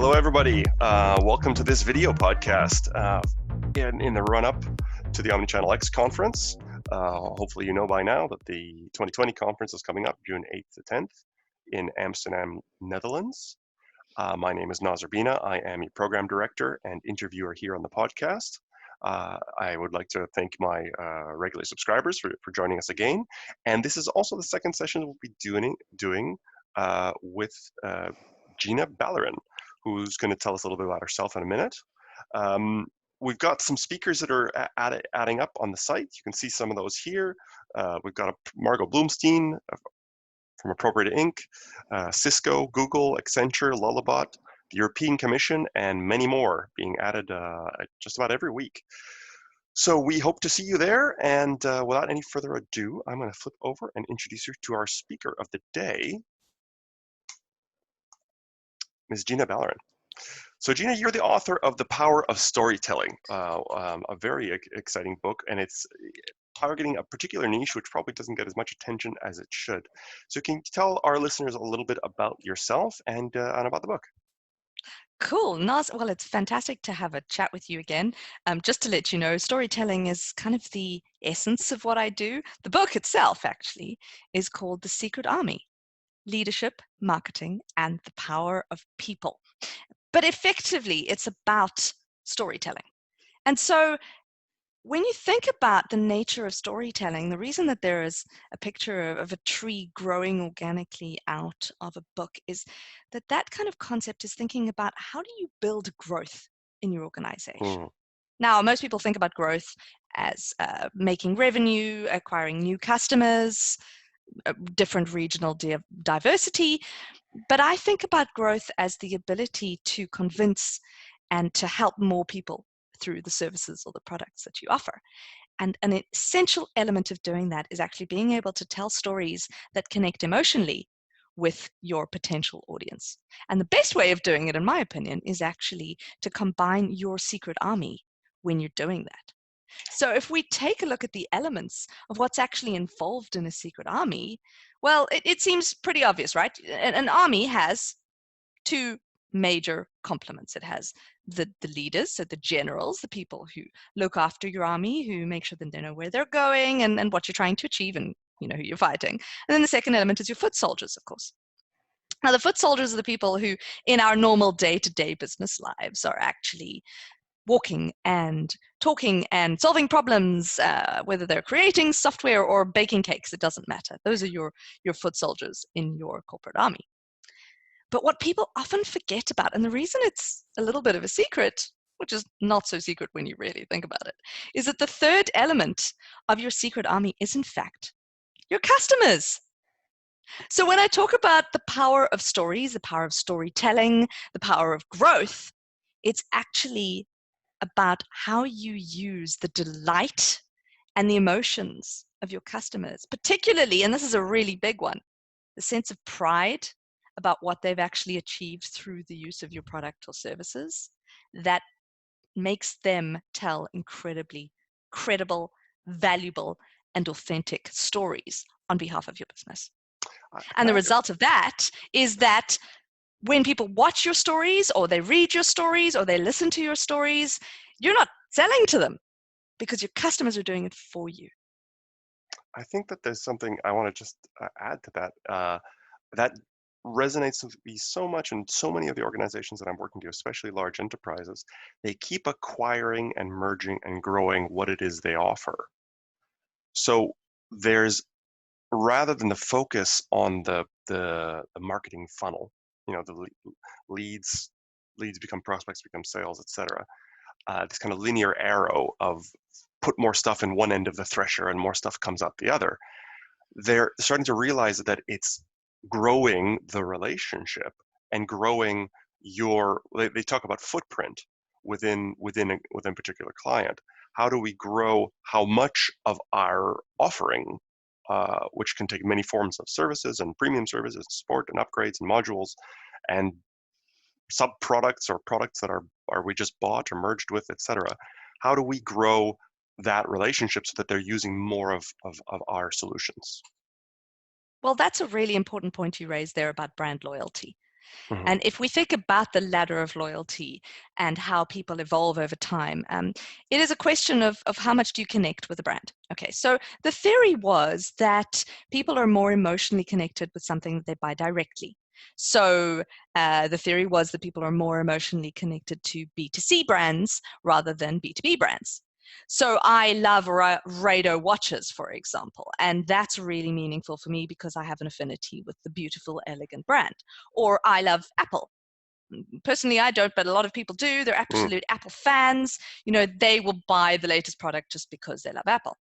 Hello, everybody. Welcome to this video podcast in the run-up to the OmnichannelX conference. Hopefully you know by now that the 2020 conference is coming up June 8th to 10th in Amsterdam, Netherlands. My name is Nazar Bina. I am a program director and interviewer here on the podcast. I would like to thank my regular subscribers for joining us again. And this is also the second session we'll be doing with Gina Balarin, who's going to tell us a little bit about herself in a minute. We've got some speakers that are adding up on the site. You can see some of those here. We've got Margot Bloomstein from Appropriate Inc., Cisco, Google, Accenture, Lullabot, the European Commission, and many more being added just about every week. So we hope to see you there. And without any further ado, I'm going to flip over and introduce you to our speaker of the day, Ms. Gina Balarin. So Gina, you're the author of The Power of Storytelling, a very exciting book, and it's targeting a particular niche which probably doesn't get as much attention as it should. So can you tell our listeners a little bit about yourself and about the book? Cool, Naz. Well, it's fantastic to have a chat with you again. Just to let you know, storytelling is kind of the essence of what I do. The book itself, actually, is called The Secret Army: Leadership, Marketing, and the Power of People. But effectively, it's about storytelling. And so when you think about the nature of storytelling, the reason that there is a picture of a tree growing organically out of a book is that that kind of concept is thinking about how do you build growth in your organization. Now, most people think about growth as making revenue, acquiring new customers, different regional diversity. But I think about growth as the ability to convince and to help more people through the services or the products that you offer. And an essential element of doing that is actually being able to tell stories that connect emotionally with your potential audience. And the best way of doing it, in my opinion, is actually to combine your secret army when you're doing that. So if we take a look at the elements of what's actually involved in a secret army, well, it seems pretty obvious, right? An army has two major complements. It has the leaders, so the generals, the people who look after your army, who make sure that they know where they're going and what you're trying to achieve and you know who you're fighting. And then the second element is your foot soldiers, of course. Now, the foot soldiers are the people who, in our normal day-to-day business lives, are actually walking and talking and solving problems, whether they're creating software or baking cakes, it doesn't matter. Those are your foot soldiers in your corporate army. But what people often forget about, and the reason it's a little bit of a secret, which is not so secret when you really think about it, is that the third element of your secret army is, in fact, your customers. So when I talk about the power of stories, the power of storytelling, the power of growth, it's actually about how you use the delight and the emotions of your customers, particularly, and this is a really big one, the sense of pride about what they've actually achieved through the use of your product or services that makes them tell incredibly credible, valuable, and authentic stories on behalf of your business. And the result of that is that when people watch your stories or they read your stories or they listen to your stories, you're not selling to them because your customers are doing it for you. I think that there's something I want to just add to that. That resonates with me so much, and so many of the organizations that I'm working to, especially large enterprises, they keep acquiring and merging and growing what it is they offer. So there's, rather than the focus on the marketing funnel, you know, the leads become prospects, become sales, etc. This kind of linear arrow of put more stuff in one end of the thresher and more stuff comes out the other. They're starting to realize that it's growing the relationship and growing your, they talk about footprint within a particular client. How do we grow how much of our offering, which can take many forms of services and premium services, support and upgrades and modules and sub products or products that are we just bought or merged with, etc. How do we grow that relationship so that they're using more of our solutions? Well, that's a really important point you raised there about brand loyalty. Mhm. And if we think about the ladder of loyalty and how people evolve over time, it is a question of how much do you connect with a brand. Okay, so the theory was that people are more emotionally connected with something that they buy directly. So the theory was that people are more emotionally connected to B2C brands rather than B2B brands. So I love Rado watches, for example, and that's really meaningful for me because I have an affinity with the beautiful, elegant brand. Or I love Apple. Personally, I don't, but a lot of people do. They're Mm. absolute Apple fans. They will buy the latest product just because they love Apple.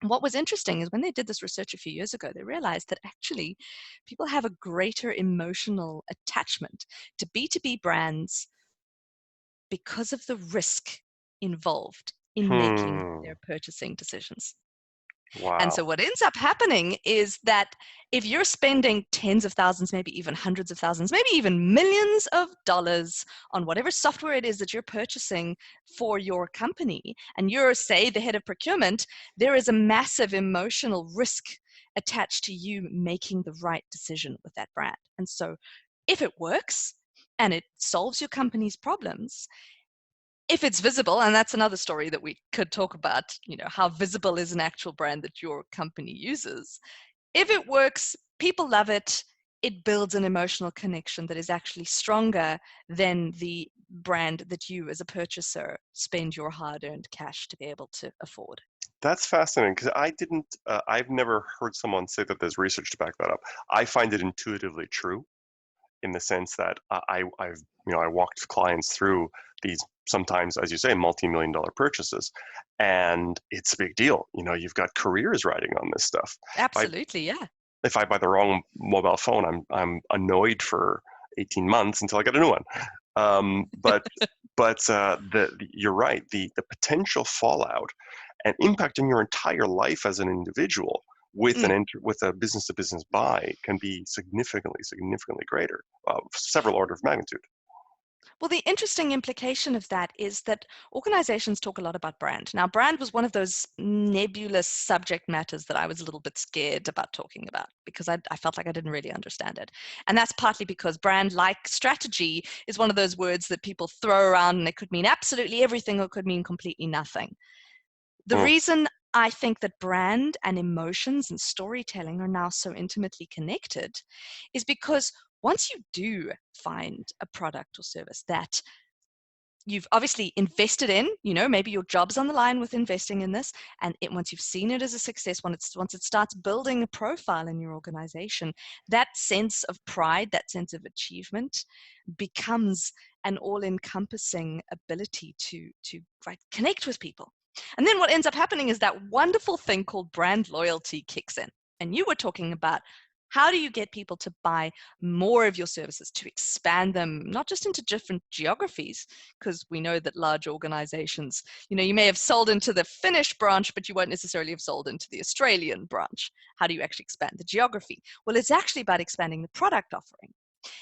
What was interesting is when they did this research a few years ago, they realized that actually people have a greater emotional attachment to B2B brands because of the risk involved in making Hmm. their purchasing decisions. And so Wow. what ends up happening is that if you're spending tens of thousands, maybe even hundreds of thousands, maybe even millions of dollars on whatever software it is that you're purchasing for your company, and you're, say, the head of procurement, there is a massive emotional risk attached to you making the right decision with that brand. And so if it works and it solves your company's problems, if it's visible, and that's another story that we could talk about, how visible is an actual brand that your company uses. If it works, people love it. It builds an emotional connection that is actually stronger than the brand that you as a purchaser spend your hard-earned cash to be able to afford. That's fascinating because I've never heard someone say that there's research to back that up. I find it intuitively true in the sense that I've I walked clients through these sometimes, as you say, multi-million dollar purchases, and it's a big deal. You've got careers riding on this stuff. If I Absolutely, yeah. if I buy the wrong mobile phone, I'm annoyed for 18 months until I get a new one. But you're right. The potential fallout and impacting your entire life as an individual with Mm. with a business to business buy can be significantly greater, several order of magnitude. Well, the interesting implication of that is that organizations talk a lot about brand. Now, brand was one of those nebulous subject matters that I was a little bit scared about talking about because I felt like I didn't really understand it. And that's partly because brand, like strategy, is one of those words that people throw around and it could mean absolutely everything or it could mean completely nothing. The Mm. reason I think that brand and emotions and storytelling are now so intimately connected is because once you do find a product or service that you've obviously invested in, maybe your job's on the line with investing in this, and once you've seen it as a success, once it starts building a profile in your organization, that sense of pride, that sense of achievement becomes an all-encompassing ability to right, connect with people. And then what ends up happening is that wonderful thing called brand loyalty kicks in. And you were talking about how do you get people to buy more of your services, to expand them, not just into different geographies, because we know that large organizations, you may have sold into the Finnish branch, but you won't necessarily have sold into the Australian branch. How do you actually expand the geography? Well, it's actually about expanding the product offering.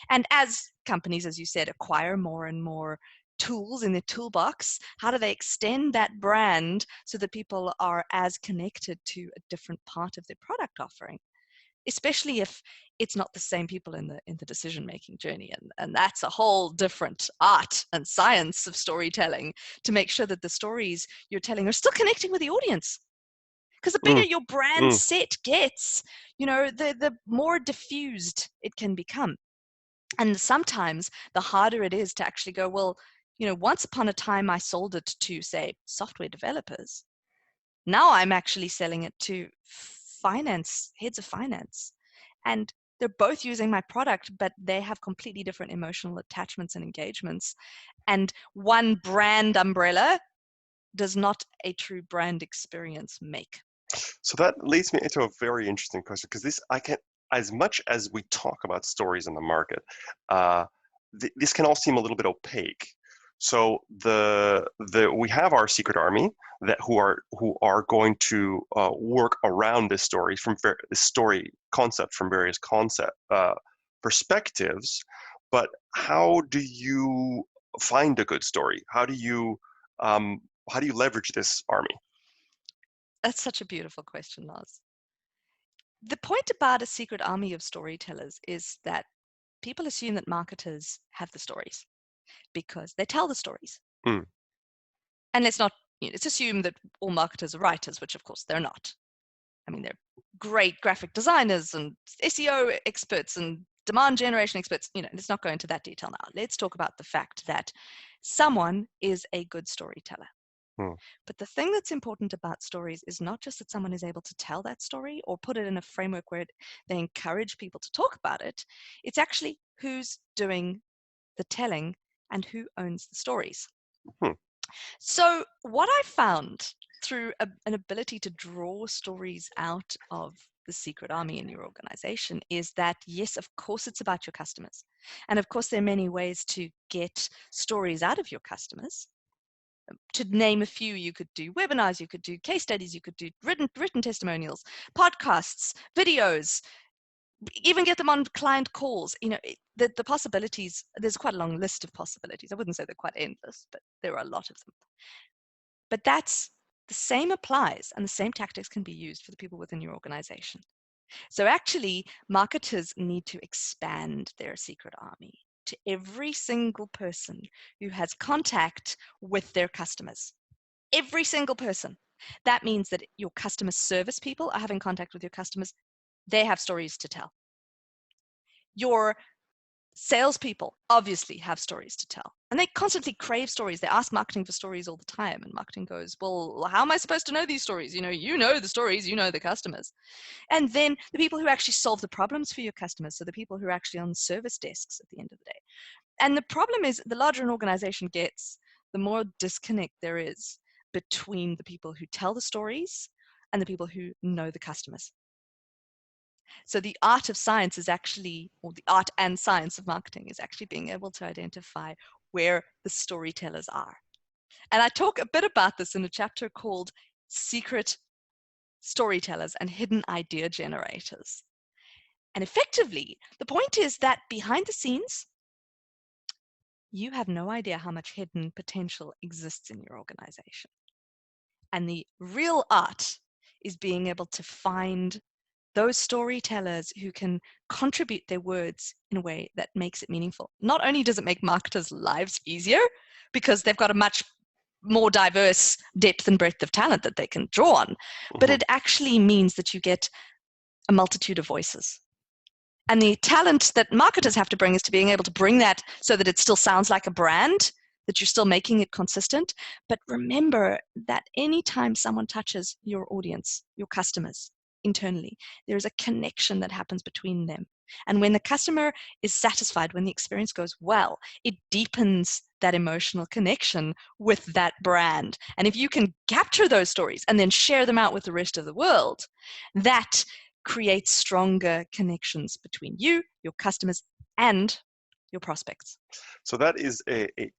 And as companies, as you said, acquire more and more tools in their toolbox, how do they extend that brand so that people are as connected to a different part of their product offering? Especially if it's not the same people in the decision making journey, and that's a whole different art and science of storytelling to make sure that the stories you're telling are still connecting with the audience, because the bigger Mm. your brand Mm. set gets, the more diffused it can become. And sometimes the harder it is to actually go, well, once upon a time I sold it to, say, software developers. Now I'm actually selling it to heads of finance. And they're both using my product, but they have completely different emotional attachments and engagements. And one brand umbrella does not a true brand experience make. So that leads me into a very interesting question because as much as we talk about stories in the market, uh, this can all seem a little bit opaque. So we have our secret army who are going to work around this story this story concept from various concept perspectives. But how do you find a good story? Um, how do you leverage this army? That's such a beautiful question, Lars. The point about a secret army of storytellers is that people assume that marketers have the stories because they tell the stories. Hmm. And let's assume that all marketers are writers, which of course they're not. I mean, they're great graphic designers and SEO experts and demand generation experts. Let's not go into that detail now. Let's talk about the fact that someone is a good storyteller. Hmm. But the thing that's important about stories is not just that someone is able to tell that story or put it in a framework where they encourage people to talk about it. It's actually who's doing the telling and who owns the stories. Hmm. So what I found through an ability to draw stories out of the secret army in your organization is that, yes, of course, it's about your customers. And of course, there are many ways to get stories out of your customers. To name a few, you could do webinars, you could do case studies, you could do written testimonials, podcasts, videos, even get them on client calls. The possibilities, there's quite a long list of possibilities. I wouldn't say they're quite endless, but there are a lot of them. But the same applies, and the same tactics can be used for the people within your organization. So actually, marketers need to expand their secret army to every single person who has contact with their customers. Every single person. That means that your customer service people are having contact with your customers. They have stories to tell. Your salespeople obviously have stories to tell, and they constantly crave stories. They ask marketing for stories all the time, and marketing goes, well, how am I supposed to know these stories? You know the stories, you know the customers. And then the people who actually solve the problems for your customers, so the people who are actually on service desks at the end of the day. And the problem is, the larger an organization gets, the more disconnect there is between the people who tell the stories and the people who know the customers. So the art of science is actually, or the art and science of marketing is actually being able to identify where the storytellers are. And I talk a bit about this in a chapter called Secret Storytellers and Hidden Idea Generators. And effectively, the point is that behind the scenes, you have no idea how much hidden potential exists in your organization. And the real art is being able to find those storytellers who can contribute their words in a way that makes it meaningful. Not only does it make marketers' lives easier because they've got a much more diverse depth and breadth of talent that they can draw on, but Mm-hmm. it actually means that you get a multitude of voices. And the talent that marketers have to bring is to being able to bring that so that it still sounds like a brand, that you're still making it consistent. But remember that anytime someone touches your audience, your customers internally, there is a connection that happens between them. And when the customer is satisfied, when the experience goes well, it deepens that emotional connection with that brand. And if you can capture those stories and then share them out with the rest of the world, that create stronger connections between you, your customers, and your prospects. So that is it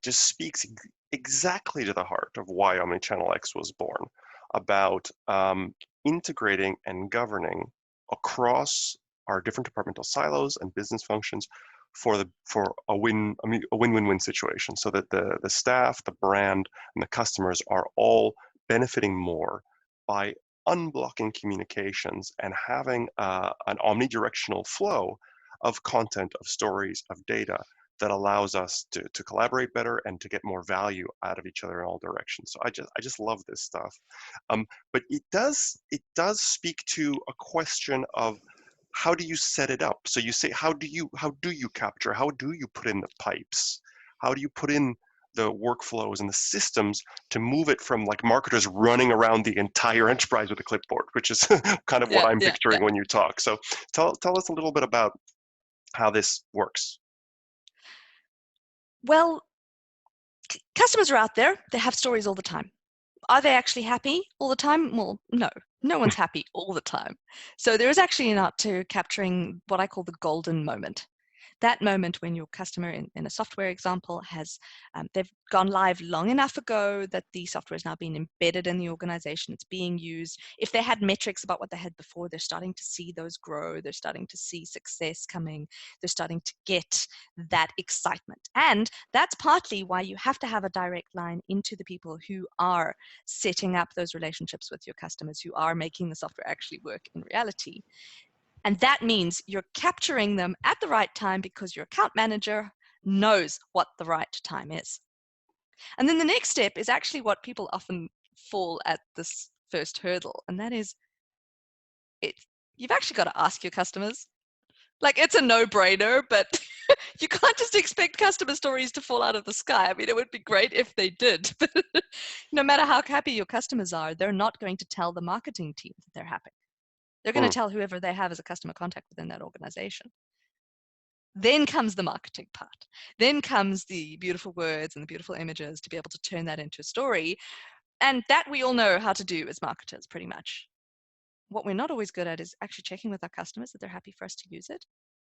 just speaks exactly to the heart of why OmnichannelX was born, about integrating and governing across our different departmental silos and business functions for a win-win-win situation, so that the staff, the brand, and the customers are all benefiting more by unblocking communications and having an omnidirectional flow of content, of stories, of data that allows us to collaborate better and to get more value out of each other in all directions. So I just love this stuff. But it does speak to a question of, how do you set it up? So you say, how do you capture? How do you put in the pipes? How do you put in the workflows and the systems to move it from like marketers running around the entire enterprise with a clipboard, which is kind of what Yeah, I'm yeah, yeah. picturing when you talk. So tell us a little bit about how this works. Well, customers are out there. They have stories all the time. Are they actually happy all the time? Well, no. No one's happy all the time. So there is actually an art to capturing what I call the golden moment. That moment when your customer, in a software example, has they've gone live long enough ago that the software is now being embedded in the organization. It's being used. If they had metrics about what they had before, they're starting to see those grow. They're starting to see success coming. They're starting to get that excitement. And that's partly why you have to have a direct line into the people who are setting up those relationships with your customers, who are making the software actually work in reality. And that means you're capturing them at the right time because your account manager knows what the right time is. And then the next step is actually what people often fall at this first hurdle, and that is you've actually got to ask your customers. Like, it's a no-brainer, but you can't just expect customer stories to fall out of the sky. I mean, it would be great if they did, but no matter how happy your customers are, they're not going to tell the marketing team that they're happy. They're going to tell whoever they have as a customer contact within that organization. Then comes the marketing part. Then comes the beautiful words and the beautiful images to be able to turn that into a story. And that we all know how to do as marketers, pretty much. What we're not always good at is actually checking with our customers that they're happy for us to use it.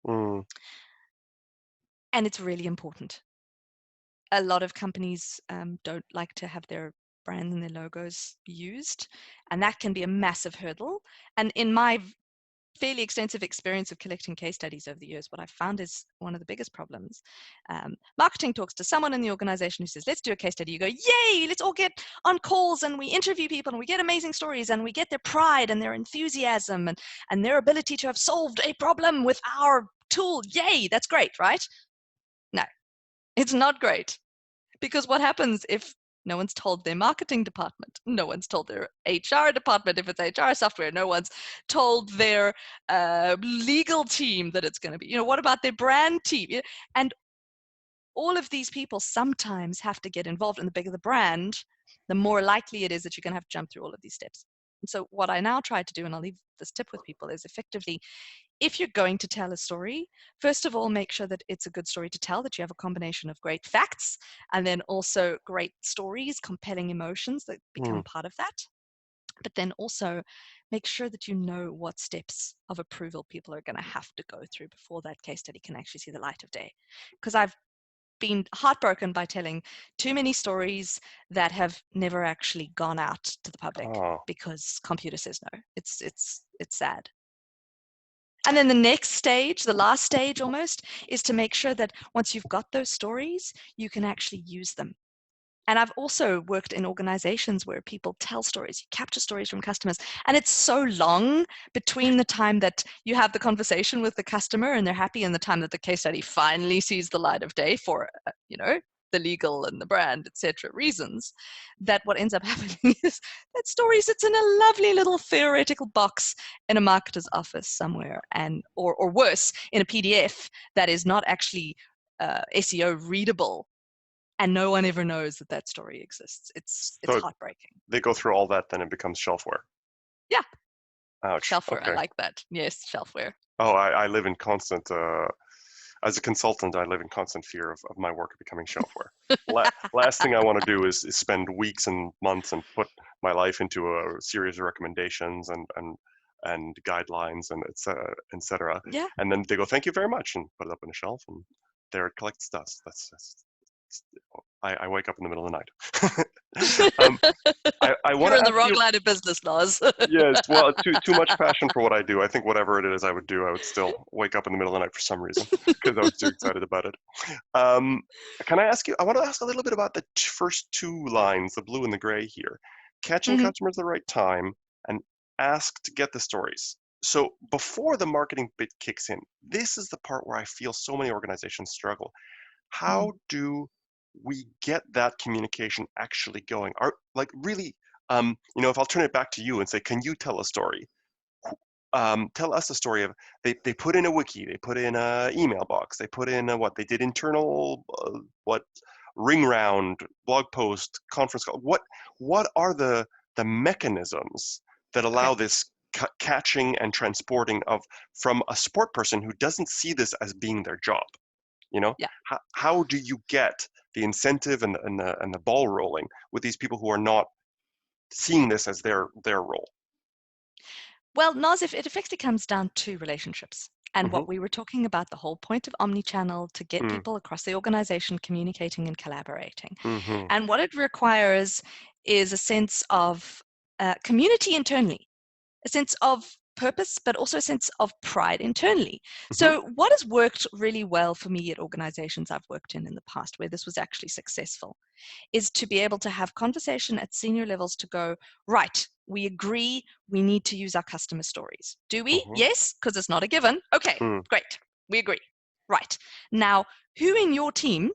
Mm. And it's really important. A lot of companies don't like to have their brand and their logos used, and that can be a massive hurdle. And in my fairly extensive experience of collecting case studies over the years, what I've found is one of the biggest problems. Marketing talks to someone in the organization who says, let's do a case study. You go, yay, let's all get on calls and we interview people and we get amazing stories and we get their pride and their enthusiasm and their ability to have solved a problem with our tool. Yay, that's great, right? No, it's not great. Because what happens if no one's told their marketing department, no one's told their HR department, if it's HR software, no one's told their legal team that it's going to be, what about their brand team? And all of these people sometimes have to get involved. And the bigger the brand, the more likely it is that you're going to have to jump through all of these steps. And so what I now try to do, and I'll leave this tip with people, is effectively, if you're going to tell a story, first of all, make sure that it's a good story to tell, that you have a combination of great facts and then also great stories, compelling emotions that become part of that. But then also make sure that you know what steps of approval people are going to have to go through before that case study can actually see the light of day. Because I've been heartbroken by telling too many stories that have never actually gone out to the public because computer says no. It's sad. And then the next stage, the last stage almost, is to make sure that once you've got those stories, you can actually use them. And I've also worked in organizations where people tell stories, you capture stories from customers, and it's so long between the time that you have the conversation with the customer and they're happy and the time that the case study finally sees the light of day for, the legal and the brand, etc. reasons, that what ends up happening is that story sits in a lovely little theoretical box in a marketer's office somewhere, and or worse, in a PDF that is not actually SEO readable. And no one ever knows that that story exists. It's So heartbreaking. they go through all that, then it becomes shelfware. Yeah. Ouch. Shelfware. Okay. I like that. Yes, shelfware. Oh, I live in constant, as a consultant, I live in constant fear of my work becoming shelfware. Last thing I want to do is spend weeks and months and put my life into a series of recommendations and guidelines and et cetera. Yeah. And then they go, thank you very much, and put it up on a shelf, and there it collects dust. I wake up in the middle of the night. I want You're to in the ask wrong you. line of business, Lars. Yes, well, too much passion for what I do. I think whatever it is I would do, I would still wake up in the middle of the night for some reason because I was too excited about it. Um, can I ask you? I want to ask a little bit about the first two lines, the blue and the gray here. Catching Mm-hmm. customers at the right time and ask to get the stories. So before the marketing bit kicks in, this is the part where I feel so many organizations struggle. How do we get that communication actually going? Are like really, if I'll turn it back to you and say, can you tell a story? Tell us a story of they put in a wiki, they put in a email box, they put in what they did internal what ring round, blog post, conference call. What are the mechanisms that Okay. allow this catching and transporting of from a support person who doesn't see this as being their job? Yeah. How do you get the incentive and the ball rolling with these people who are not seeing this as their role? Well, Naz, if it effectively comes down to relationships. And Mm-hmm. what we were talking about, the whole point of Omnichannel, to get people across the organization communicating and collaborating. Mm-hmm. And what it requires is a sense of community internally, a sense of purpose, but also a sense of pride internally. Mm-hmm. So what has worked really well for me at organizations I've worked in the past, where this was actually successful, is to be able to have conversation at senior levels to go, right, we agree we need to use our customer stories. Do we? Mm-hmm. Yes, because it's not a given. Okay, Mm. great. We agree. Right. Now, who in your team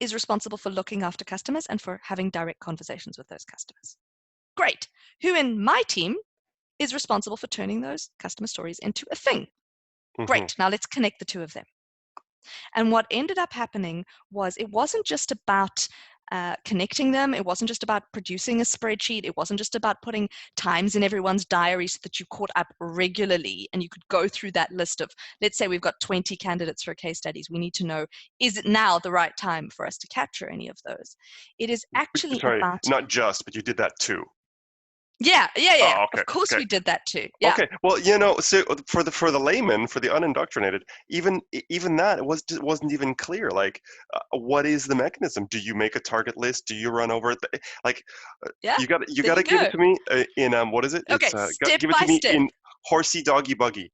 is responsible for looking after customers and for having direct conversations with those customers? Great. Who in my team is responsible for turning those customer stories into a thing? Mm-hmm. Great. Now let's connect the two of them. And what ended up happening was it wasn't just about connecting them. It wasn't just about producing a spreadsheet. It wasn't just about putting times in everyone's diary so that you caught up regularly and you could go through that list of, let's say we've got 20 candidates for case studies. We need to know, is it now the right time for us to capture any of those? It is actually Sorry, about, not just, but you did that too. yeah. Oh, okay, Of course okay. we did that too. Yeah. Okay, well, so for the layman, for the unindoctrinated, even that wasn't even clear. Like, what is the mechanism? Do you make a target list? Do you run over it? Like, Yeah. you There got you to give it go. to me in what is it? Okay. It's Step give it by to me step. in horsey doggy buggy.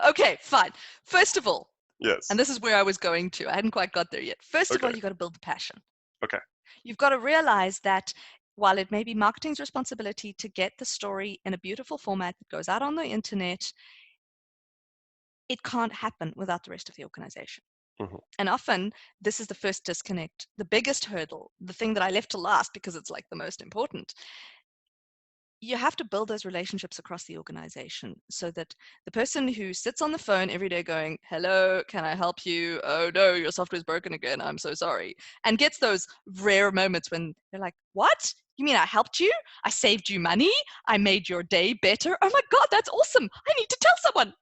Okay, fine. First of all, and Yes. this is where I was going to, I hadn't quite got there yet. First of all, Okay. you've got to build the passion. Okay. You've got to realize that while it may be marketing's responsibility to get the story in a beautiful format that goes out on the internet, it can't happen without the rest of the organization. Hmm. And often this is the first disconnect, the biggest hurdle, the thing that I left to last because it's like the most important. You have to build those relationships across the organization so that the person who sits on the phone every day going, hello, can I help you? Oh no, your software is broken again. I'm so sorry. And gets those rare moments when they're like, what? You mean I helped you? I saved you money? I made your day better? Oh my God, that's awesome. I need to tell someone.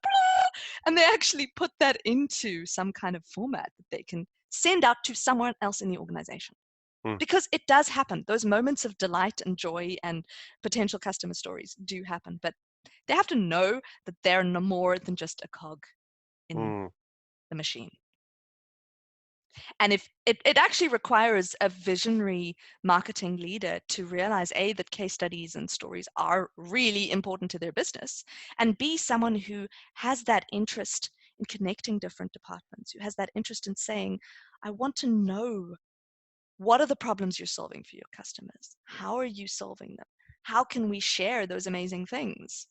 And they actually put that into some kind of format that they can send out to someone else in the organization. Mm. Because it does happen. Those moments of delight and joy and potential customer stories do happen, but they have to know that they're no more than just a cog in Mm. the machine. And if it actually requires a visionary marketing leader to realize A, that case studies and stories are really important to their business, and B, someone who has that interest in connecting different departments, who has that interest in saying, I want to know, what are the problems you're solving for your customers? How are you solving them? How can we share those amazing things?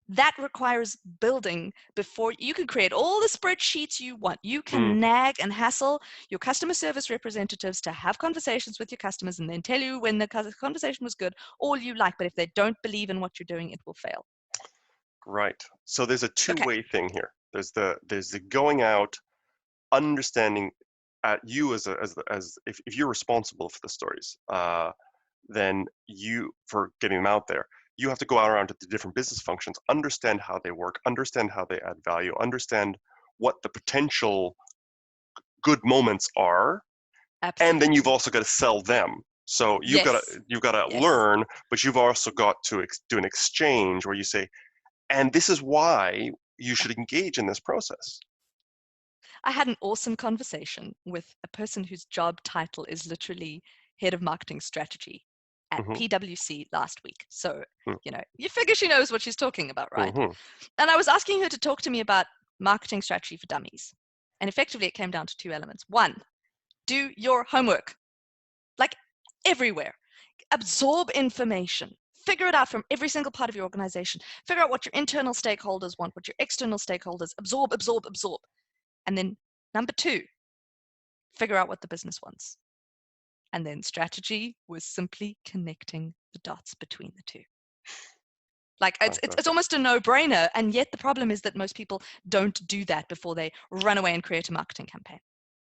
That requires building before you can create all the spreadsheets you want. You Mm. can nag and hassle your customer service representatives to have conversations with your customers and then tell you when the conversation was good, all you like. But if they don't believe in what you're doing, it will fail. Right. So there's a Okay. two-way thing here. There's the going out, understanding at you as if you're responsible for the stories, then you for getting them out there, you have to go out around to the different business functions, understand how they work, understand how they add value, understand what the potential good moments are, and then you've Absolutely. also got to sell them. So Yes. you've got to Yes. learn, but you've also got to do an exchange where you say, and this is why you Yeah. should engage in this process. I had an awesome conversation with a person whose job title is literally head of marketing strategy at Hmm. PwC last week. So, you figure she knows what she's talking about, right? Hmm. And I was asking her to talk to me about marketing strategy for dummies. And effectively, it came down to two elements. One, do your homework, like everywhere. Absorb information. Figure it out from every single part of your organization. Figure out what your internal stakeholders want, what your external stakeholders absorb, absorb, absorb. And then number two, figure out what the business wants. And then strategy was simply connecting the dots between the two. Like it's Fantastic. almost a no-brainer, and yet the problem is that most people don't do that before they run away and create a marketing campaign.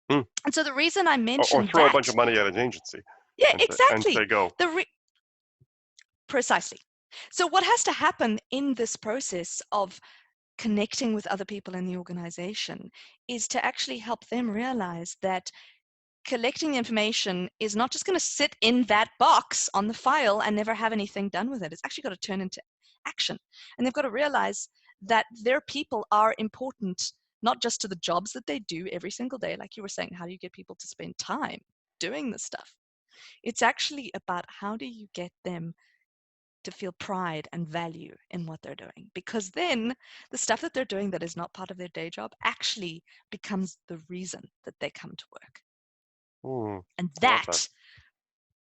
Hmm. And so the reason I Or mentioned throw a bunch that, of money at an agency yeah, and exactly, say go. precisely. So what has to happen in this process of connecting with other people in the organization is to actually help them realize that collecting the information is not just going to sit in that box on the file and never have anything done with it. It's actually got to turn into action. And they've got to realize that their people are important, not just to the jobs that they do every single day. Like you were saying, how do you get people to spend time doing this stuff? It's actually about how do you get them to feel pride and value in what they're doing, because then the stuff that they're doing that is not part of their day job actually becomes the reason that they come to work. Hmm. And I love that. that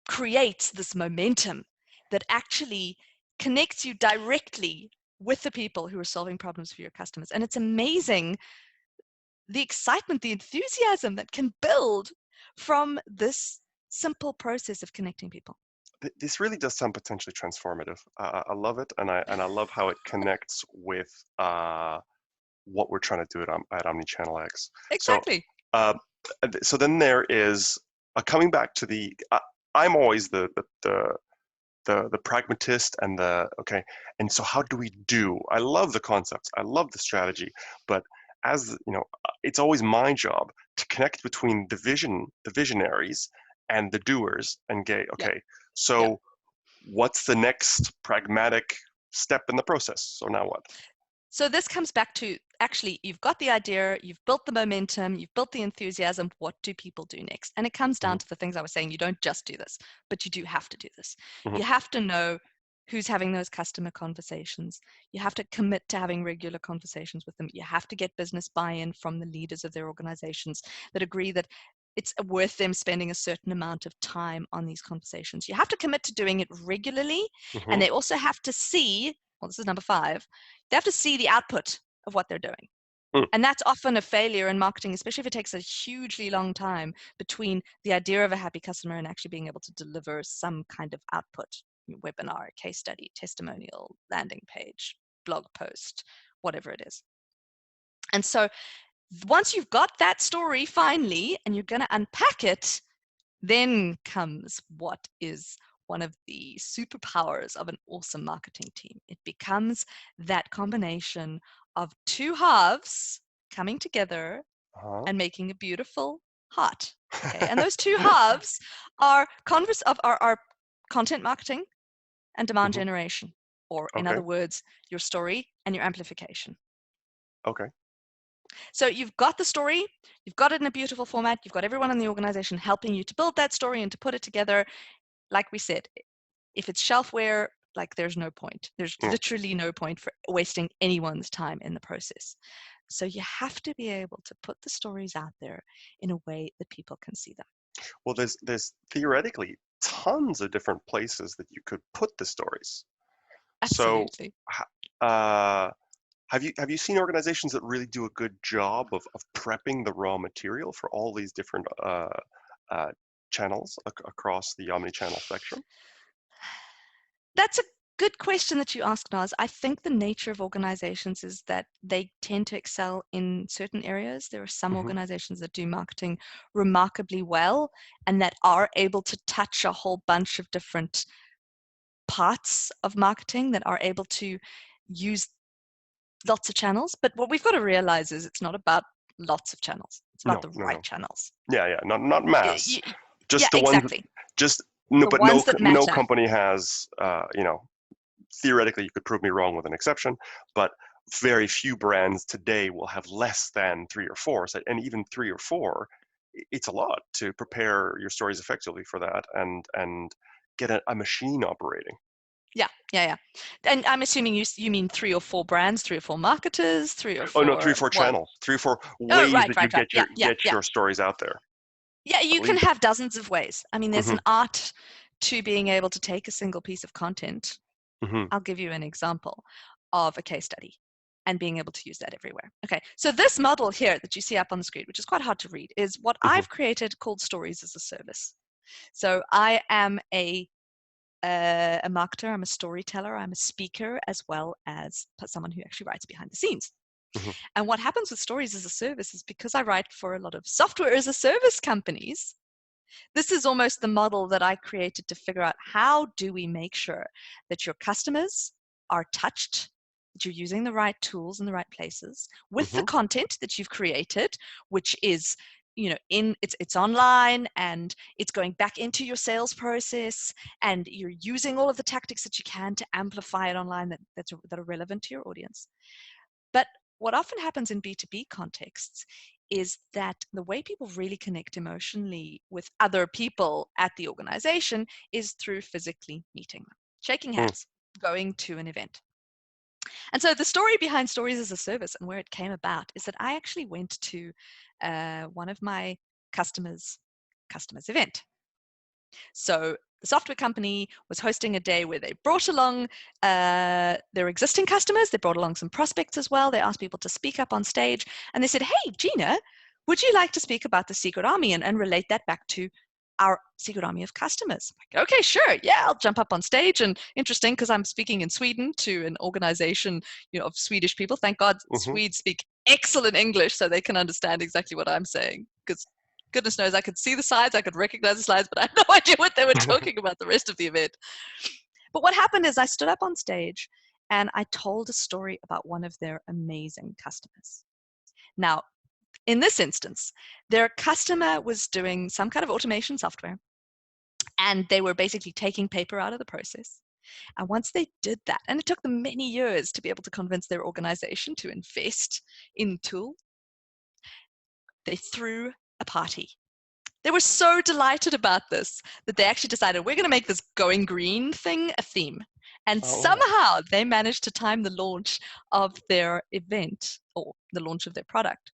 creates this momentum that actually connects you directly with the people who are solving problems for your customers. And it's amazing the excitement, the enthusiasm that can build from this simple process of connecting people. This really does sound potentially transformative. I love it, and I love how it connects with what we're trying to do at OmnichannelX. So, Exactly. uh, so then there is coming back to the. I'm always the pragmatist and the okay. And so, how do we do? I love the concepts. I love the strategy, but as you know, it's always my job to connect between the visionaries, and the doers, and get Yep. okay. Yep. So, what's the next pragmatic step in the process? So now what? So this comes back to actually, you've got the idea, you've built the momentum, you've built the enthusiasm. What do people do next? And it comes Hmm. down to the things I was saying. You don't just do this, but you do have to do this. Hmm. You have to know who's having those customer conversations. You have to commit to having regular conversations with them. You have to get business buy-in from the leaders of their organizations that agree that it's worth them spending a certain amount of time on these conversations. You have to commit to doing it regularly, and Hmm. they also have to see, well, this is number 5, they have to see the output of what they're doing. Mm. And that's often a failure in marketing, especially if it takes a hugely long time between the idea of a happy customer and actually being able to deliver some kind of output, webinar, case study, testimonial, landing page, blog post, whatever it is. And so once you've got that story finally and you're going to unpack it, then comes what is one of the superpowers of an awesome marketing team. It becomes that combination of two halves coming together Uh-huh. and making a beautiful heart. Okay, and those two halves are our content marketing and demand Hmm. generation, or in Okay. other words, your story and your amplification. Okay. So you've got the story, you've got it in a beautiful format, you've got everyone in the organization helping you to build that story and to put it together. Like we said, if it's shelfware, like there's no point. There's Mm. literally no point for wasting anyone's time in the process. So you have to be able to put the stories out there in a way that people can see them. Well, there's theoretically tons of different places that you could put the stories. So, Absolutely. uh, have you seen organizations that really do a good job of prepping the raw material for all these different uh, channels across the omni-channel spectrum? That's a good question that you ask, Naz. I think the nature of organizations is that they tend to excel in certain areas. There are some Hmm. organizations that do marketing remarkably well and that are able to touch a whole bunch of different parts of marketing, that are able to use lots of channels. But what we've got to realize is it's not about lots of channels. It's about No, the no, right no. channels. Yeah, not Y- mass, y- Yeah, just the ones, exactly. just no, The but ones that no matter. company has, theoretically, you could prove me wrong with an exception, but very few brands today will have less than 3 or 4. So, and even 3 or 4, it's a lot to prepare your stories effectively for that and get a machine operating. Yeah. And I'm assuming you mean 3 or 4 brands, 3 or 4 marketers, three or Oh no, three or four four what? channels, 3 or 4 Oh, ways right, that you right, right. get Yeah, your yeah, yeah. stories out there. Yeah, At you can least. have dozens of ways. I mean, there's Hmm. an art to being able to take a single piece of content. Hmm. I'll give you an example of a case study and being able to use that everywhere. Okay, so this model here that you see up on the screen, which is quite hard to read, is what Hmm. I've created called Stories as a Service. So I am a marketer, I'm a storyteller, I'm a speaker, as well as someone who actually writes behind the scenes. Hmm. And what happens with Stories as a Service is, because I write for a lot of software as a service companies, this is almost the model that I created to figure out how do we make sure that your customers are touched, that you're using the right tools in the right places with the Hmm. content that you've created, which is it's online and it's going back into your sales process, and you're using all of the tactics that you can to amplify it online that are relevant to your audience. But what often happens in B2B contexts is that the way people really connect emotionally with other people at the organization is through physically meeting them, shaking Hmm. hands, going to an event. And so the story behind Stories as a Service and where it came about is that I actually went to one of my customers event. So the software company was hosting a day where they brought along their existing customers. They brought along some prospects as well. They asked people to speak up on stage, and they said, "Hey, Gina, would you like to speak about the secret army and relate that back to our secret army of customers?" I'm like, okay, sure, yeah, I'll jump up on stage. And interesting, because I'm speaking in Sweden to an organization, of Swedish people. Thank God, Hmm. Swedes speak excellent English, so they can understand exactly what I'm saying. Because goodness knows, I could see the slides, I could recognize the slides, but I had no idea what they were talking about the rest of the event. But what happened is I stood up on stage and I told a story about one of their amazing customers. Now, in this instance, their customer was doing some kind of automation software, and they were basically taking paper out of the process. And once they did that, and it took them many years to be able to convince their organization to invest in the tool, they threw a party. They were so delighted about this that they actually decided, we're going to make this going green thing a theme. And Oh. somehow they managed to time the launch of their event, or the launch of their product,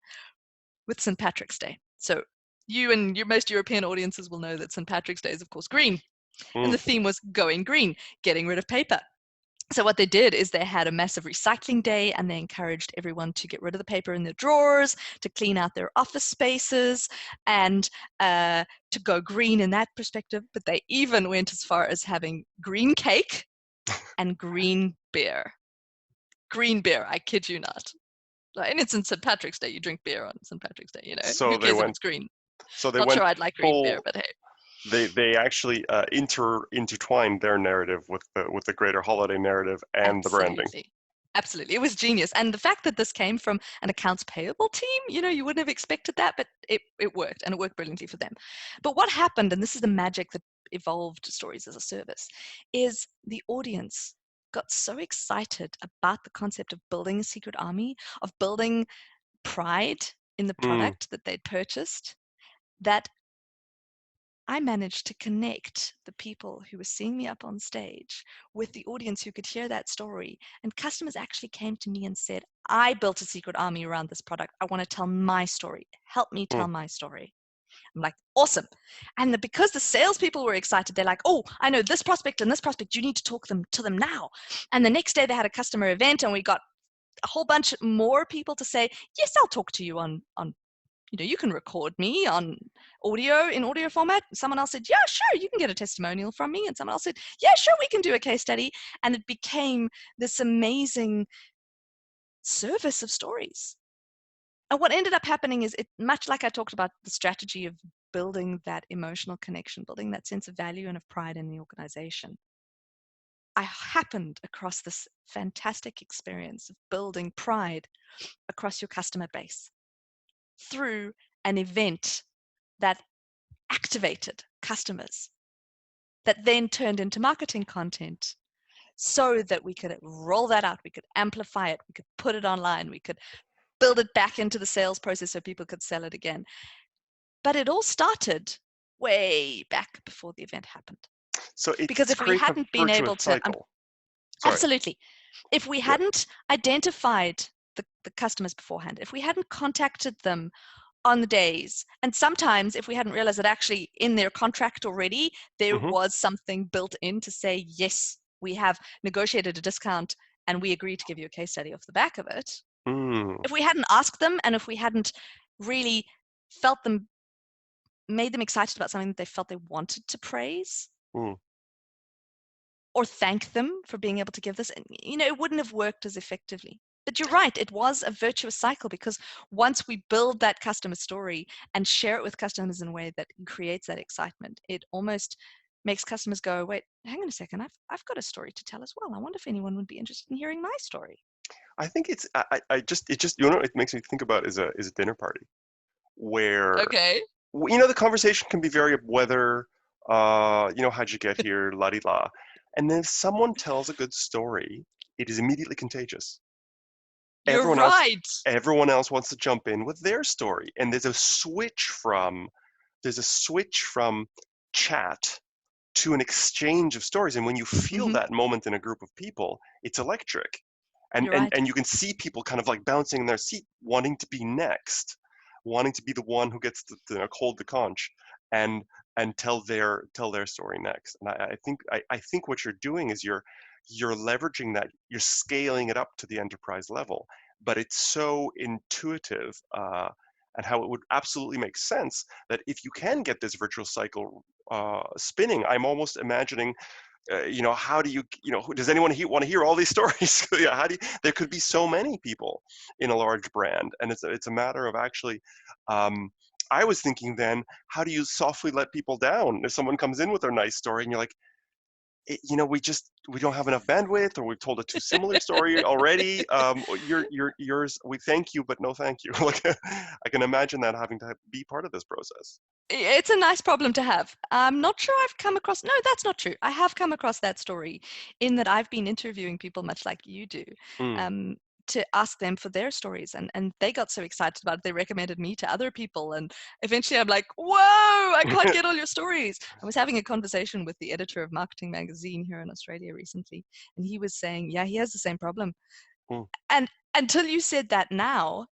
with St. Patrick's Day. So you and your most European audiences will know that St. Patrick's Day is, of course, green. And Mm. the theme was going green, getting rid of paper. So what they did is they had a massive recycling day, and they encouraged everyone to get rid of the paper in their drawers, to clean out their office spaces, and to go green in that perspective. But they even went as far as having green cake and green beer. Green beer, I kid you not. And it's in St. Patrick's Day. You drink beer on St. Patrick's Day, So Who they cares if went. it's green? So they Not went sure I'd like green beer, full. but hey. They actually intertwined their narrative with the greater holiday narrative and the branding. Absolutely. Absolutely. It was genius. And the fact that this came from an accounts payable team, you wouldn't have expected that, but it worked, and it worked brilliantly for them. But what happened, and this is the magic that evolved Stories as a Service, is the audience got so excited about the concept of building a secret army, of building pride in the Mm. product that they'd purchased, that I managed to connect the people who were seeing me up on stage with the audience who could hear that story. And customers actually came to me and said, I built a secret army around this product. I want to tell my story. Help me Mm. tell my story. I'm like, awesome. And because the salespeople were excited, they're like, oh, I know this prospect and this prospect. You need to talk to them now. And the next day they had a customer event, and we got a whole bunch more people to say, yes, I'll talk to you on you can record me on in audio format. Someone else said, yeah, sure, you can get a testimonial from me. And someone else said, yeah, sure, we can do a case study. And it became this amazing service of stories. And what ended up happening is, it much like I talked about the strategy of building that emotional connection, building that sense of value and of pride in the organization. I happened across this fantastic experience of building pride across your customer base through an event that activated customers, that then turned into marketing content, so that we could roll that out, we could amplify it, we could put it online, we could build it back into the sales process so people could sell it again. But it all started way back before the event happened. So Because it if we creates a hadn't been virtuous able to, cycle. Sorry. absolutely, if we Yeah. hadn't identified the customers beforehand, if we hadn't contacted them on the days, and sometimes if we hadn't realized that actually in their contract already there Hmm. was something built in to say, yes, we have negotiated a discount and we agree to give you a case study off the back of it. Mm. If we hadn't asked them, and if we hadn't really felt them, made them excited about something that they felt they wanted to praise Mm. or thank them for being able to give this, it wouldn't have worked as effectively. But you're right, it was a virtuous cycle, because once we build that customer story and share it with customers in a way that creates that excitement, it almost makes customers go, wait, hang on a second, I've got a story to tell as well. I wonder if anyone would be interested in hearing my story. I think it's I just it just it makes me think about is a dinner party where Okay. the conversation can be very whether how'd you get here, la di la, and then if someone tells a good story, it is immediately contagious. You're Everyone else right. everyone else wants to jump in with their story, and there's a switch from chat to an exchange of stories, and when you feel Hmm. that moment in a group of people, it's electric. and You're and right. and you can see people kind of like bouncing in their seat, wanting to be next, wanting to be the one who gets to hold the conch. And and tell their story next. And I think what you're doing is you're leveraging that, you're scaling it up to the enterprise level, but it's so intuitive, and how it would absolutely make sense that if you can get this virtual cycle spinning, I'm almost imagining, how do does anyone want to hear all these stories? Yeah, how do you, there could be so many people in a large brand, and it's a matter of actually. Um, I was thinking then, how do you softly let people down if someone comes in with their nice story and you're like, we don't have enough bandwidth, or we've told a too similar story already. Or yours, we thank you, but no thank you. Like, I can imagine that having to be part of this process. It's a nice problem to have. I'm not sure I've come across, no, that's not true. I have come across that story in that I've been interviewing people much like you do, Mm, um, to ask them for their stories. And they got so excited about it, they recommended me to other people. And eventually I'm like, whoa, I can't get all your stories. I was having a conversation with the editor of Marketing Magazine here in Australia recently, and he was saying, yeah, he has the same problem. mm, And until you said that now,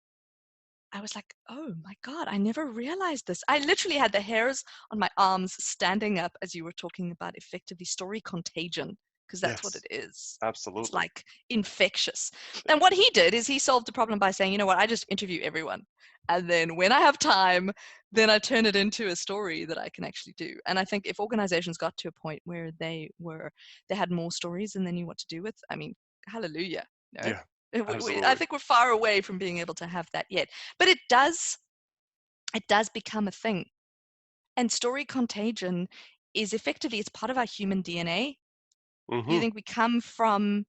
I was like, oh my God, I never realized this. I literally had the hairs on my arms standing up as you were talking about effectively story contagion, because that's what yes, it is. It's absolutely. like infectious. And what he did is he solved the problem by saying, you know what, I just interview everyone. And then when I have time, then I turn it into a story that I can actually do. And I think if organizations got to a point where they had more stories than they knew what to do with, I mean, hallelujah. No, Yeah, I absolutely. think we're far away from being able to have that yet, but it does become a thing. And story contagion is effectively, it's part of our human DNA. You Hmm. think we come from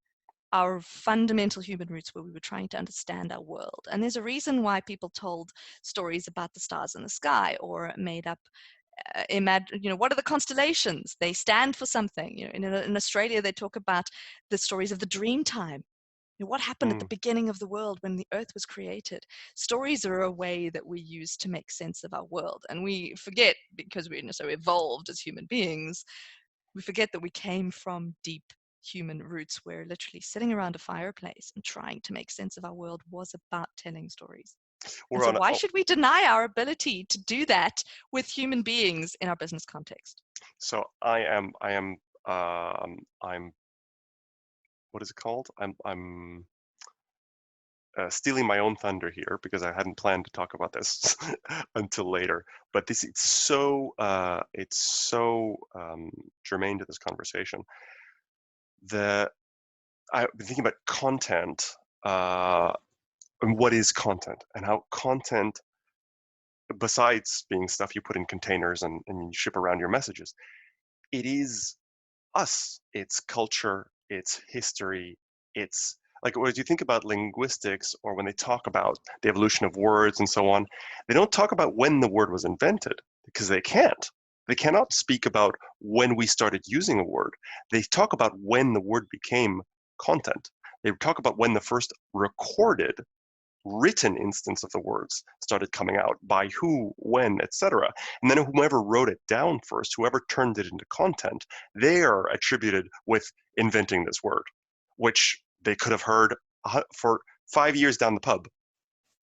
our fundamental human roots where we were trying to understand our world. And there's a reason why people told stories about the stars in the sky, or made up imagine, what are the constellations? They stand for something. In Australia, they talk about the stories of the dream time. What happened at the Mm. beginning of the world when the earth was created? Stories are a way that we use to make sense of our world. And we forget, because we're so evolved as human beings, we forget that we came from deep human roots where literally sitting around a fireplace and trying to make sense of our world was about telling stories. And We're so on. why Oh, should we deny our ability to do that with human beings in our business context? so I'm. What is it called? I'm stealing my own thunder here because I hadn't planned to talk about this until later. But this it's so germane to this conversation. The I've been thinking about content, uh, and what is content, and how content, besides being stuff you put in containers and you ship around your messages, it is us. It's culture, it's history, it's like when you think about linguistics, or when they talk about the evolution of words and so on, they don't talk about when the word was invented, because they can't. They cannot speak about when we started using a word. They talk about when the word became content. They talk about when the first recorded written instance of the words started coming out, by who, when, etc. And then whomever wrote it down first, whoever turned it into content, they are attributed with inventing this word, which they could have heard for 5 years down the pub.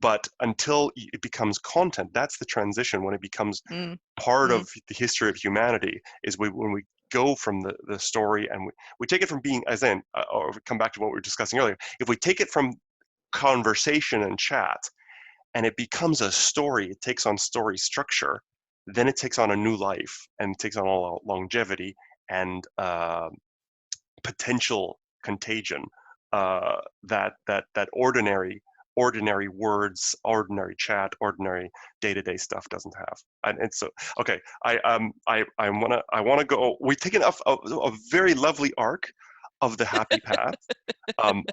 But until it becomes content, that's the transition when it becomes Mm, part mm, of the history of humanity, is when we go from the story, and we take it from being, as in, or come back to what we were discussing earlier, if we take it from conversation and chat, and it becomes a story, it takes on story structure, then it takes on a new life, and it takes on all longevity and potential contagion, that ordinary words, ordinary chat, ordinary day-to-day stuff doesn't have. And it's so okay. I wanna go. We've taken a very lovely arc of the happy path. I'm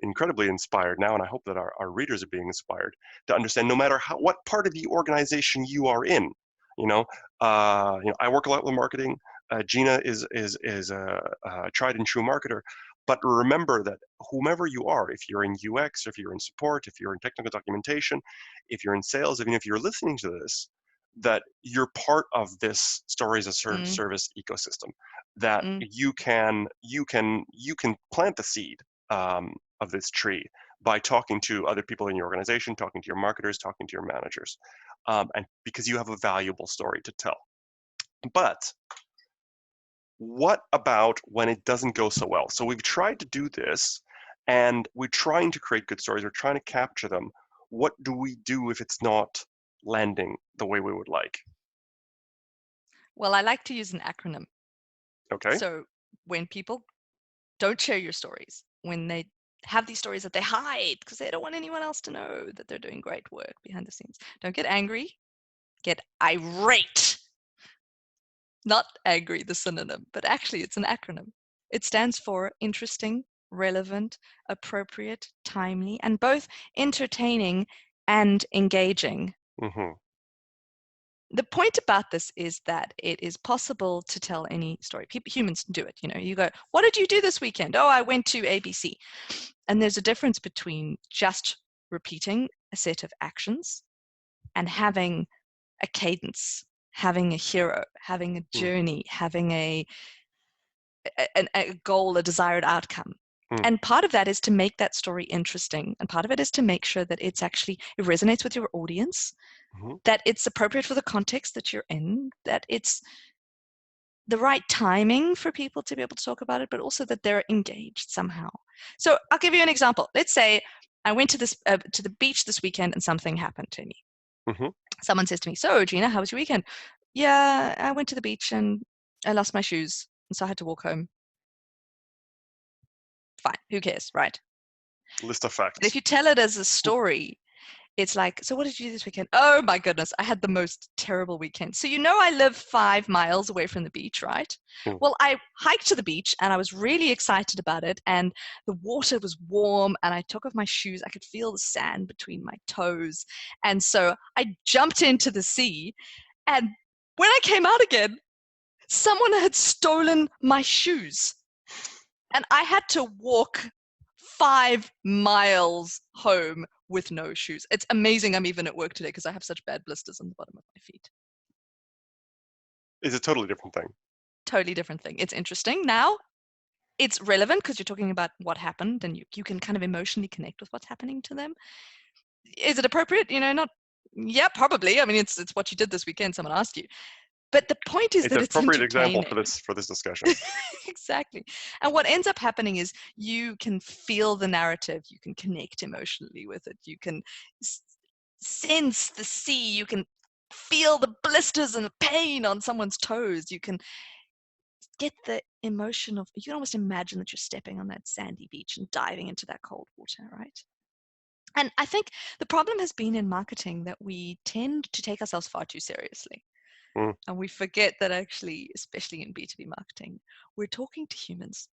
incredibly inspired now, and I hope that our readers are being inspired to understand, no matter what part of the organization you are in. You know, I work a lot with marketing. Gina is a tried and true marketer. But remember that whomever you are, if you're in UX, if you're in support, if you're in technical documentation, if you're in sales, even if you're listening to this, that you're part of this stories as mm, service ecosystem, that mm. you can plant the seed, of this tree, by talking to other people in your organization, talking to your marketers, talking to your managers, and because you have a valuable story to tell. But what about when it doesn't go so well? So we've tried to do this, and we're trying to create good stories. We're trying to capture them. What do we do if it's not landing the way we would like? Well, I like to use an acronym. Okay. So when people don't share your stories, when they have these stories that they hide because they don't want anyone else to know that they're doing great work behind the scenes, don't get angry, get irate. Not angry, the synonym, but actually it's an acronym. It stands for interesting, relevant, appropriate, timely, and both entertaining and engaging. Mm-hmm. The point about this is that it is possible to tell any story. Humans do it. You go, what did you do this weekend? Oh, I went to ABC. And there's a difference between just repeating a set of actions and having a cadence, having a hero, having a journey, having a goal, a desired outcome. Mm-hmm. And part of that is to make that story interesting. And part of it is to make sure that it resonates with your audience, Mm-hmm. that it's appropriate for the context that you're in, that it's the right timing for people to be able to talk about it, but also that they're engaged somehow. So I'll give you an example. Let's say I went to the beach this weekend and something happened to me. Mm-hmm. Someone says to me, "So, Gina, how was your weekend?" "Yeah, I went to the beach and I lost my shoes, and so I had to walk home." Fine, who cares, right? List of But if facts. you tell it as a story, it's like, "So what did you do this weekend?" "Oh my goodness, I had the most terrible weekend." "So I live 5 miles away from the beach, right? Mm. Well, I hiked to the beach and I was really excited about it, and the water was warm and I took off my shoes. I could feel the sand between my toes. And so I jumped into the sea, and when I came out again, someone had stolen my shoes. And I had to walk 5 miles home with no shoes. It's amazing I'm even at work today because I have such bad blisters on the bottom of my feet. It's a totally different thing. Totally different thing. It's interesting. Now, it's relevant because you're talking about what happened and you can kind of emotionally connect with what's happening to them. Is it appropriate? Not. Yeah, probably. I mean, it's what you did this weekend. Someone asked you. But the point is It's that an it's appropriate example for entertaining. this discussion. Exactly. And what ends up happening is you can feel the narrative, you can connect emotionally with it, you can sense the sea, you can feel the blisters and the pain on someone's toes, you can get the emotion of, you can almost imagine that you're stepping on that sandy beach and diving into that cold water, right? And I think the problem has been in marketing that we tend to take ourselves far too seriously. Mm. And we forget that actually, especially in B2B marketing, we're talking to humans.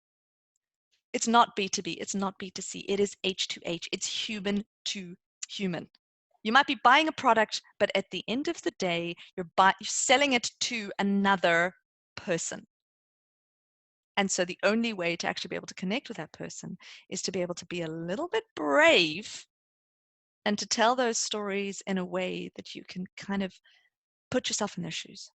It's not B2B, it's not B2C, it is H2H, it's human to human. You might be buying a product, but at the end of the day, you're selling it to another person. And so the only way to actually be able to connect with that person is to be able to be a little bit brave and to tell those stories in a way that you can kind of put yourself in their shoes.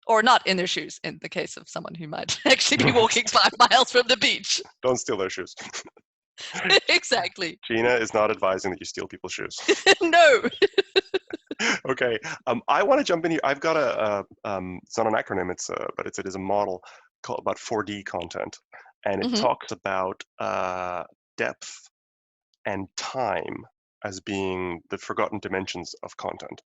Or not in their shoes, in the case of someone who might actually be walking 5 miles from the beach. Don't steal their shoes. Exactly. Gina is not advising that you steal people's shoes. No. Okay, I want to jump in here. I've got it's not an acronym, but it is a model called about 4D content, and it Mm-hmm. talks about depth and time as being the forgotten dimensions of content.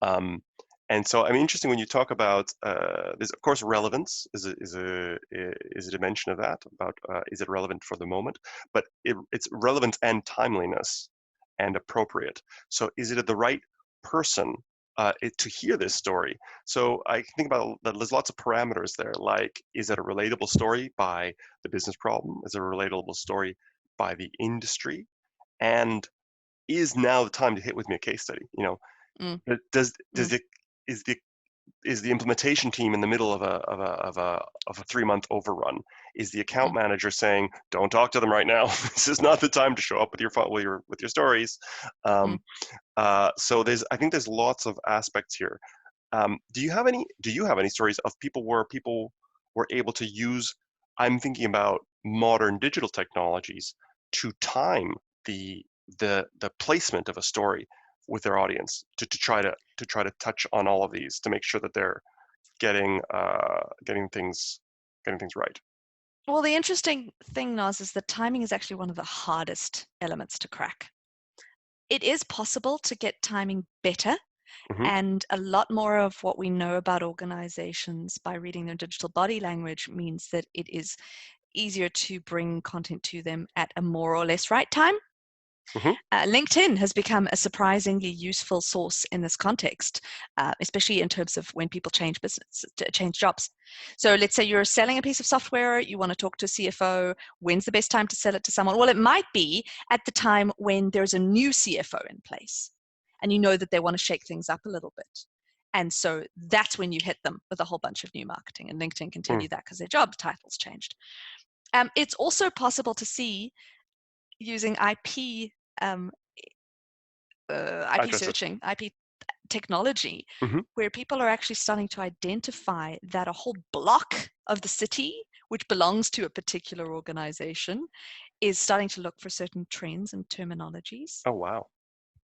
Um, and so, I mean, interesting when you talk about there's of course relevance is a dimension of that. About is it relevant for the moment? But it's relevance and timeliness and appropriate. So, is it the right person to hear this story? So, I think about that. There's lots of parameters there. Like, is it a relatable story by the business problem? Is it a relatable story by the industry? And is now the time to hit with me a case study? Mm, Does mm, the is the is the implementation team in the middle of a 3-month overrun? Is the account mm, manager saying, "Don't talk to them right now. This is not the time to show up with your stories"? mm. Um, so I think there's lots of aspects here. Do you have any stories of people were able to use? I'm thinking about modern digital technologies to time the the placement of a story with their audience to try to touch on all of these to make sure that they're getting things right. Well, the interesting thing, Naz, is that timing is actually one of the hardest elements to crack. It is possible to get timing better, Hmm. and a lot more of what we know about organizations by reading their digital body language means that it is easier to bring content to them at a more or less right time. Hmm. LinkedIn has become a surprisingly useful source in this context, especially in terms of when people change business, change jobs. So let's say you're selling a piece of software, you want to talk to a CFO. When's the best time to sell it to someone? Well, it might be at the time when there's a new CFO in place, and you know that they want to shake things up a little bit. And so that's when you hit them with a whole bunch of new marketing, and LinkedIn can tell you that because their job titles changed. It's also possible to see using um, IP Addresses. searching, IP technology, Hmm. where people are actually starting to identify that a whole block of the city, which belongs to a particular organization, is starting to look for certain trends and terminologies. Oh, wow.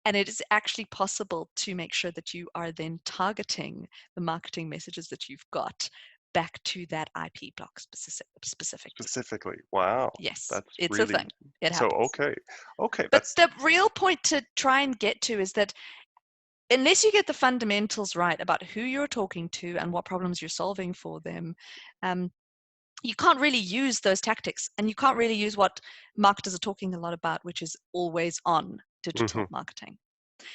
And it is actually possible to make sure that you are then targeting the marketing messages that you've got back to that IP block specifically. Specifically. Wow. Yes, That's it's a really thing. It so happens. okay. Okay, But that's the real point to try and get to is that unless you get the fundamentals right about who you're talking to and what problems you're solving for them, um, you can't really use those tactics, and you can't really use what marketers are talking a lot about, which is always on mhm, digital marketing.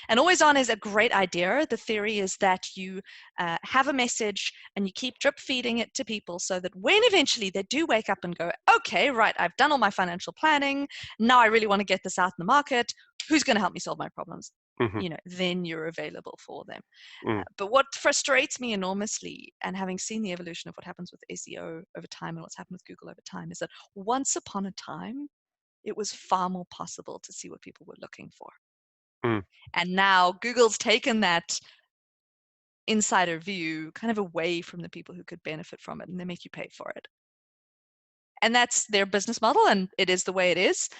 And always on is a great idea. The theory is that you have a message and you keep drip feeding it to people so that when eventually they do wake up and go, okay, right, I've done all my financial planning. Now I really want to get this out in the market. Who's going to help me solve my problems? mhm, Then you're available for them. mm, But what frustrates me enormously, and having seen the evolution of what happens with SEO over time and what's happened with Google over time, is that once upon a time, it was far more possible to see what people were looking for. mm, And now Google's taken that insider view kind of away from the people who could benefit from it, and they make you pay for it. And that's their business model, and it is the way it is.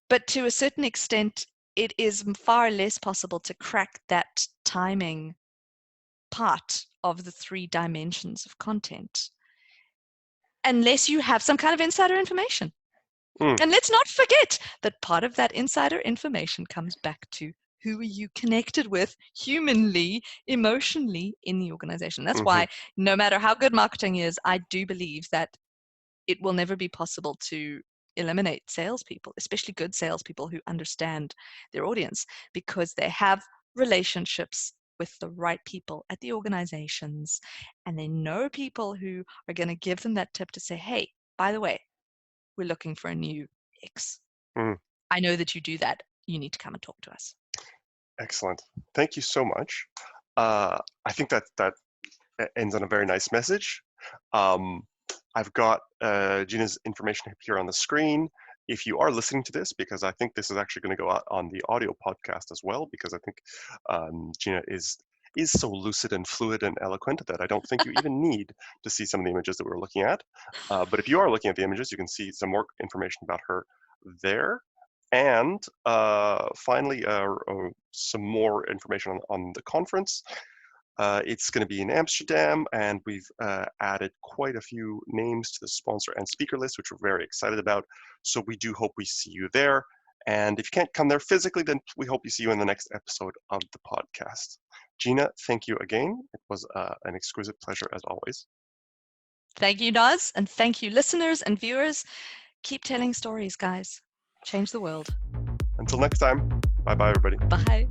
But to a certain extent, it is far less possible to crack that timing part of the 3 dimensions of content unless you have some kind of insider information. mm, And let's not forget that part of that insider information comes back to who are you connected with humanly, emotionally in the organization. That's mhm, why no matter how good marketing is, I do believe that it will never be possible to eliminate salespeople, especially good salespeople who understand their audience, because they have relationships with the right people at the organizations, and they know people who are going to give them that tip to say, hey, by the way, we're looking for a new X. mm. I know that you do that. You need to come and talk to us. Excellent. Thank you so much. I think that ends on a very nice message. Um, I've got Gina's information here on the screen. If you are listening to this, because I think this is actually going to go out on the audio podcast as well, because I think Gina is so lucid and fluid and eloquent that I don't think you even need to see some of the images that we're looking at. But if you are looking at the images, you can see some more information about her there. And finally, some more information on the conference. It's going to be in Amsterdam, and we've added quite a few names to the sponsor and speaker list, which we're very excited about. So we do hope we see you there. And if you can't come there physically, then we hope you see you in the next episode of the podcast. Gina, thank you again. It was an exquisite pleasure as always. Thank you, Naz, and thank you, listeners and viewers. Keep telling stories, guys. Change the world. Until next time, bye bye, everybody. Bye.